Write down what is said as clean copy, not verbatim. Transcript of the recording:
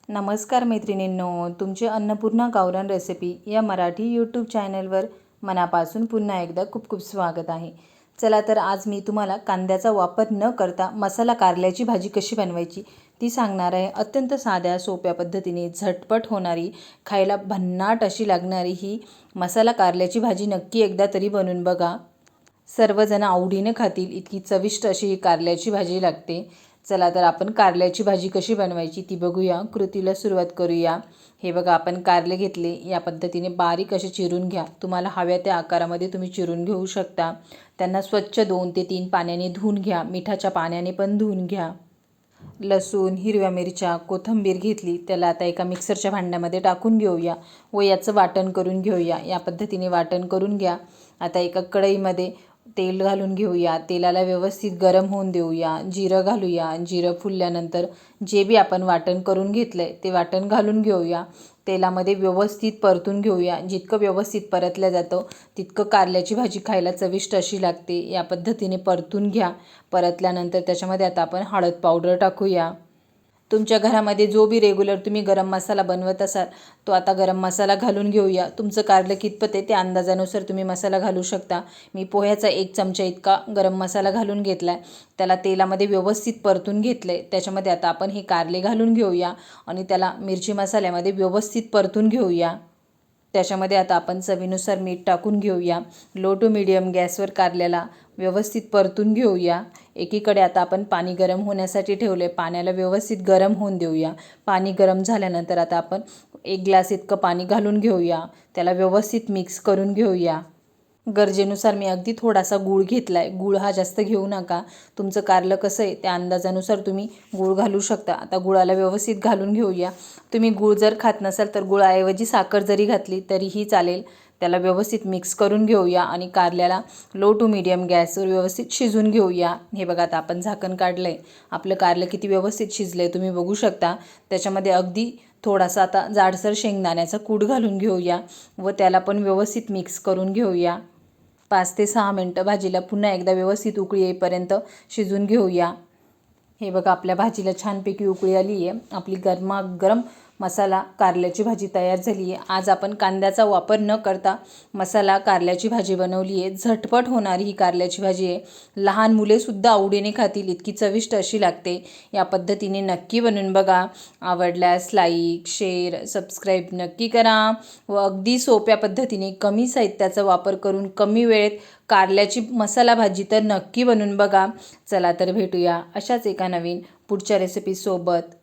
नमस्कार मैत्रिणींनो, तुमचे अन्नपूर्णा गावरान रेसिपी या मराठी यूट्यूब चॅनलवर मनापासून पुन्हा एकदा खूप खूप स्वागत आहे। चला तर आज मी तुम्हाला कांद्याचा वापर न करता मसाला कारल्याची भाजी कशी बनवायची ती सांगणार आहे। अत्यंत साध्या सोप्या पद्धतीने झटपट होणारी, खायला भन्नाट अशी लागणारी ही मसाला कारल्याची भाजी नक्की एकदा तरी बनवून बघा। सर्वजण आवडीने खातील इतकी चविष्ट अशी ही कारल्याची भाजी लागते। चला तर आपण कारल्याची भाजी कशी बनवायची ती बघूया, कृतीला सुरुवात करूया। हे बघा, आपण कारले घेतले, या पद्धतीने बारीक असे चिरून घ्या। तुम्हाला हव्या त्या आकारामध्ये तुम्ही चिरून घेऊ शकता। त्यांना स्वच्छ 2 ते 3 पाण्याने धुवून घ्या, मिठाच्या पाण्याने पण धुवून घ्या। लसूण, हिरव्या मिरच्या, कोथिंबीर घेतली, त्याला आता एका मिक्सरच्या भांड्यामध्ये टाकून घेऊया व याचं वाटण करून घेऊया। या पद्धतीने वाटण करून घ्या। आता एका कढईमध्ये तेल घालून घेऊया, तेलाला व्यवस्थित गरम होऊन देऊया। जिरं घालूया, जिरं फुलल्यानंतर जे बी आपण वाटण करून घेतलंय ते वाटण घालून घेऊया। तेलामध्ये व्यवस्थित परतून घेऊया। जितकं व्यवस्थित परतलं जातं तितकं कारल्याची भाजी खायला चविष्ट अशी लागते। या पद्धतीने परतून घ्या। परतल्यानंतर त्याच्यामध्ये आता आपण हळद पावडर टाकूया। तुमच्या घरामध्ये जो बी रेग्युलर तुम्ही गरम मसाला बनवत असाल तो आता गरम मसाला घालून घेऊया। तुमचं कारलं कितपत आहे त्या अंदाजानुसार तुम्ही मसाला घालू शकता। मी पोह्याचा 1 चमचा इतका गरम मसाला घालून घेतला आहे। त्याला तेलामध्ये व्यवस्थित परतून घेतलं आहे। त्याच्यामध्ये आता आपण हे कारले घालून घेऊया आणि त्याला मिरची मसाल्यामध्ये व्यवस्थित परतून घेऊया। त्याच्यामध्ये आता आपण चवीनुसार मीठ टाकून घेऊया। लो टू मीडियम गॅसवर कारल्याला व्यवस्थित परतून घेऊया। एकीकडे आता आपण पाणी गरम होण्यासाठी ठेवले, पाण्याला व्यवस्थित गरम होऊन देऊया। पाणी गरम झाल्यानंतर आता आपण 1 ग्लास इतकं पाणी घालून घेऊया, त्याला व्यवस्थित मिक्स करून घेऊया। गरजेनुसार मी अगदी थोडासा गूळ घेतला आहे। गूळ हा जास्त घेऊ नका, तुमचं कारलं कसं आहे त्या अंदाजानुसार तुम्ही गूळ घालू शकता। आता गुळाला व्यवस्थित घालून घेऊया। तुम्ही गूळ जर खात नसाल तर गुळाऐवजी साखर जरी घातली तरीही चालेल। त्याला व्यवस्थित मिक्स करून घेऊया आणि कारल्याला लो टू मीडियम गॅसवर व्यवस्थित शिजून घेऊया। हे बघा, आता आपण झाकण काढलं आहे, आपलं कारलं किती व्यवस्थित शिजलं आहे तुम्ही बघू शकता। त्याच्यामध्ये अगदी थोडासा आता जाडसर शेंगदाण्याचा कूट घालून घेऊया व त्याला पण व्यवस्थित मिक्स करून घेऊया। 5 ते 6 मिनटं भाजीला पुन्हा एकदा व्यवस्थित उकळी येईपर्यंत शिजून घेऊया। हे बघा, आपल्या भाजीला छानपैकी उकळी आली आहे। आपली गरमागरम मसाला कारल्याची भाजी तयार झाली आहे। आज आपण कांद्याचा वापर न करता मसाला कारल्याची भाजी बनवली आहे। झटपट होणारी ही कारल्याची भाजी आहे। लहान मुलेसुद्धा आवडीने खातील इतकी चविष्ट अशी लागते। या पद्धतीने नक्की बनवून बघा। आवडल्यास लाईक, शेअर, सबस्क्राईब नक्की करा व अगदी सोप्या पद्धतीने कमी साहित्याचा वापर करून कमी वेळेत कारल्याची मसाला भाजी तर नक्की बनवून बघा। चला तर भेटूया अशाच एका नवीन पुढच्या रेसिपीसोबत।